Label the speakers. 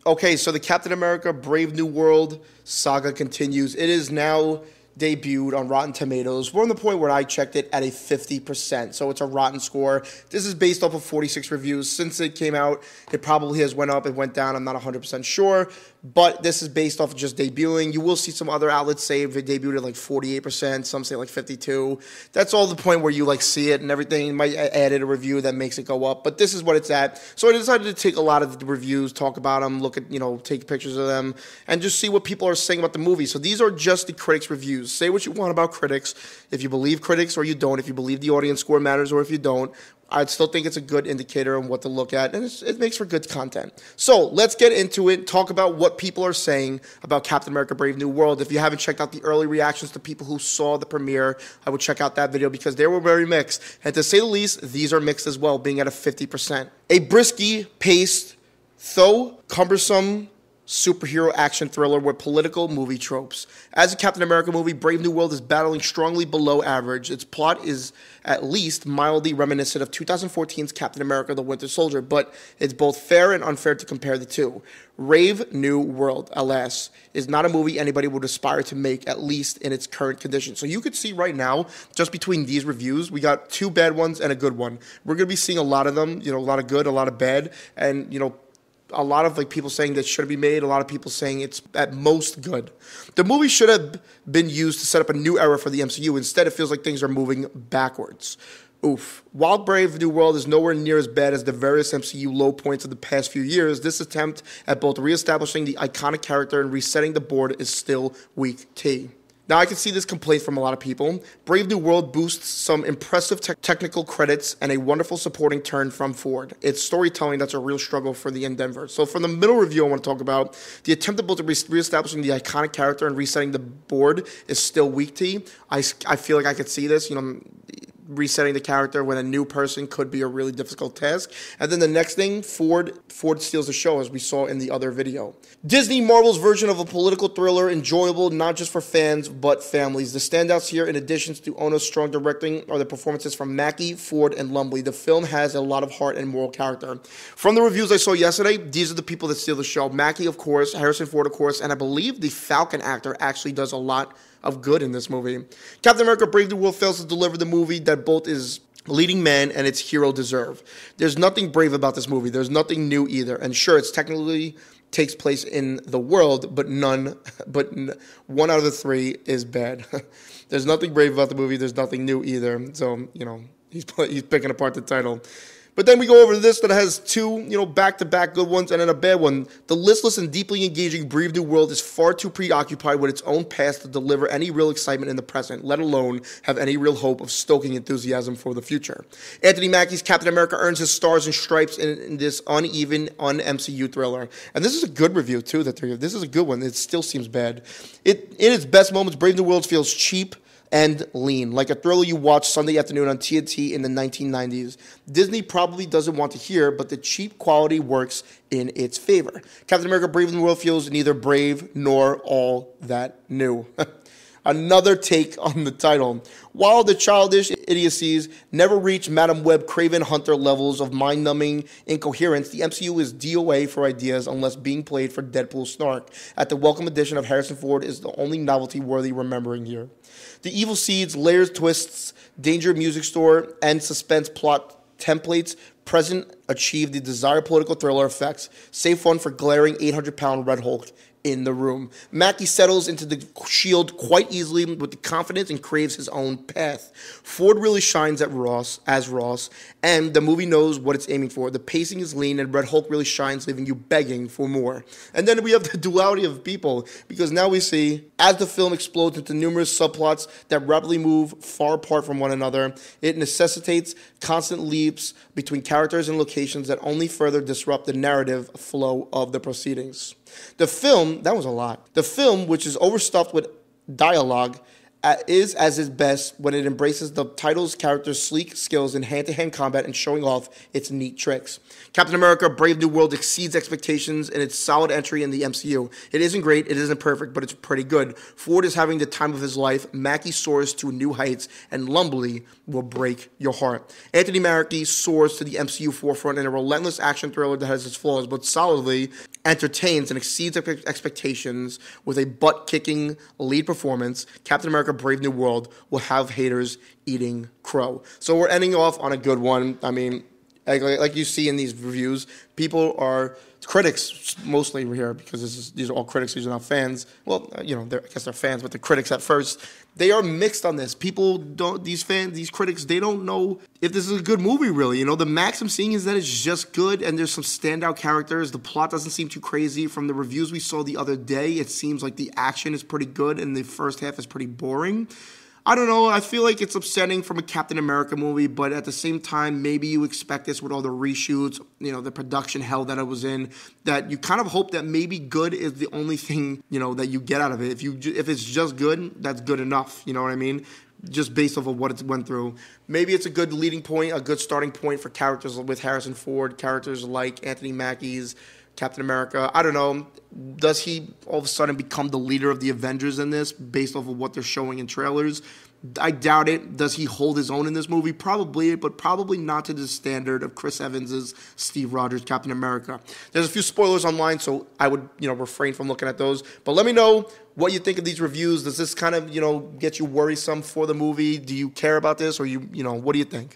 Speaker 1: Okay, so the Captain America Brave New World saga continues. It is now debuted on Rotten Tomatoes. We're on the point where I checked it at a 50%, so it's a rotten score. This is based off of 46 reviews. Since it came out, it probably has went up, it went down, I'm not 100% sure, but this is based off of just debuting. You will see some other outlets say it debuted at like 48%, some say like 52. That's all the point where you like see it and everything. It might added a review that makes it go up, but this is what it's at. So I decided to take a lot of the reviews, talk about them, look at, take pictures of them, and just see what people are saying about the movie. So these are just the critics' reviews. Say what you want about critics. If you believe critics or you don't, if you believe the audience score matters or if you don't, I'd still think it's a good indicator of what to look at, and it makes for good content. So let's get into it, talk about what people are saying about Captain America Brave New World. If you haven't checked out the early reactions to people who saw the premiere, I would check out that video because they were very mixed. And to say the least, these are mixed as well, being at a 50%. A brisky paced, though cumbersome, superhero action thriller with political movie tropes. As a Captain America movie, Brave New World is battling strongly below average. Its plot is at least mildly reminiscent of 2014's Captain America: The Winter Soldier, but it's both fair and unfair to compare the two. Brave New World, alas, is not a movie anybody would aspire to make, at least in its current condition. So you could see right now, just between these reviews, we got two bad ones and a good one. We're going to be seeing a lot of them, a lot of good, a lot of bad, and, a lot of people saying that should be made, a lot of people saying it's at most good. The movie should have been used to set up a new era for the MCU. Instead, it feels like things are moving backwards. Oof. While Brave New World is nowhere near as bad as the various MCU low points of the past few years, this attempt at both reestablishing the iconic character and resetting the board is still weak tea. Now, I can see this complaint from a lot of people. Brave New World boasts some impressive technical credits and a wonderful supporting turn from Ford. It's storytelling that's a real struggle for the Endeavor. So from the middle review, I want to talk about the attempt at both reestablishing the iconic character and resetting the board is still weak tea. I feel like I could see this, resetting the character when a new person could be a really difficult task. And then the next thing, Ford steals the show, as we saw in the other video. Disney Marvel's version of a political thriller, enjoyable not just for fans, but families. The standouts here, in addition to Ono's strong directing, are the performances from Mackie, Ford, and Lumbly. The film has a lot of heart and moral character. From the reviews I saw yesterday, these are the people that steal the show. Mackie, of course, Harrison Ford, of course, and I believe the Falcon actor actually does a lot of good in this movie. Captain America Brave New World fails to deliver the movie that both is leading man and its hero deserve. There's nothing brave about this movie. There's nothing new either. And sure, it's technically takes place in the world, but one out of the three is bad. There's nothing brave about the movie. There's nothing new either. So, he's picking apart the title. But then we go over to this that has two, back-to-back good ones and then a bad one. The listless and deeply engaging Brave New World is far too preoccupied with its own past to deliver any real excitement in the present, let alone have any real hope of stoking enthusiasm for the future. Anthony Mackie's Captain America earns his stars and stripes in this uneven, un-MCU thriller. And this is a good review, too, this is a good one. It still seems bad. In its best moments, Brave New World feels cheap and lean, like a thriller you watch Sunday afternoon on TNT in the 1990s. Disney probably doesn't want to hear, but the cheap quality works in its favor. Captain America Brave New World feels neither brave nor all that new. Another take on the title. While the childish idiocies never reach Madam Web Craven Hunter levels of mind-numbing incoherence, the MCU is DOA for ideas unless being played for Deadpool snark. At the welcome addition of Harrison Ford is the only novelty worthy remembering here. The evil seeds, layers, twists, danger music store, and suspense plot templates present achieve the desired political thriller effects, save one for glaring 800-pound Red Hulk in the room. Mackie settles into the shield quite easily with the confidence and craves his own path. Ford really shines as Ross, and the movie knows what it's aiming for. The pacing is lean, and Red Hulk really shines, leaving you begging for more. And then we have the duality of people, because now we see, as the film explodes into numerous subplots that rapidly move far apart from one another, it necessitates constant leaps between characters and locations that only further disrupt the narrative flow of the proceedings. The film, that was a lot. The film, which is overstuffed with dialogue is as its best when it embraces the title's character's sleek skills in hand-to-hand combat and showing off its neat tricks. Captain America Brave New World exceeds expectations in its solid entry in the MCU. It isn't great, it isn't perfect, but it's pretty good. Ford is having the time of his life, Mackie soars to new heights, and Lumley will break your heart. Anthony Mackie soars to the MCU forefront in a relentless action thriller that has its flaws, but solidly entertains and exceeds expectations with a butt-kicking lead performance. Captain America Brave New World will have haters eating crow. So we're ending off on a good one. I mean, like you see in these reviews, people are critics mostly here because these are all critics. These are not fans. Well, I guess they're fans, but the critics at first, they are mixed on this. People don't. These critics, they don't know if this is a good movie. Really, the max I'm seeing is that it's just good, and there's some standout characters. The plot doesn't seem too crazy. From the reviews we saw the other day, it seems like the action is pretty good, and the first half is pretty boring. I don't know. I feel like it's upsetting from a Captain America movie, but at the same time, maybe you expect this with all the reshoots, the production hell that it was in, that you kind of hope that maybe good is the only thing, that you get out of it. If it's just good, that's good enough. You know what I mean? Just based off of what it went through. Maybe it's a good leading point, a good starting point for characters with Harrison Ford, characters like Anthony Mackie's Captain America. I don't know. Does he all of a sudden become the leader of the Avengers in this based off of what they're showing in trailers? I doubt it. Does he hold his own in this movie? Probably, but probably not to the standard of Chris Evans's Steve Rogers Captain America. There's a few spoilers online, so I would, refrain from looking at those. But let me know what you think of these reviews. Does this kind of, get you worrisome for the movie? Do you care about this, or what do you think?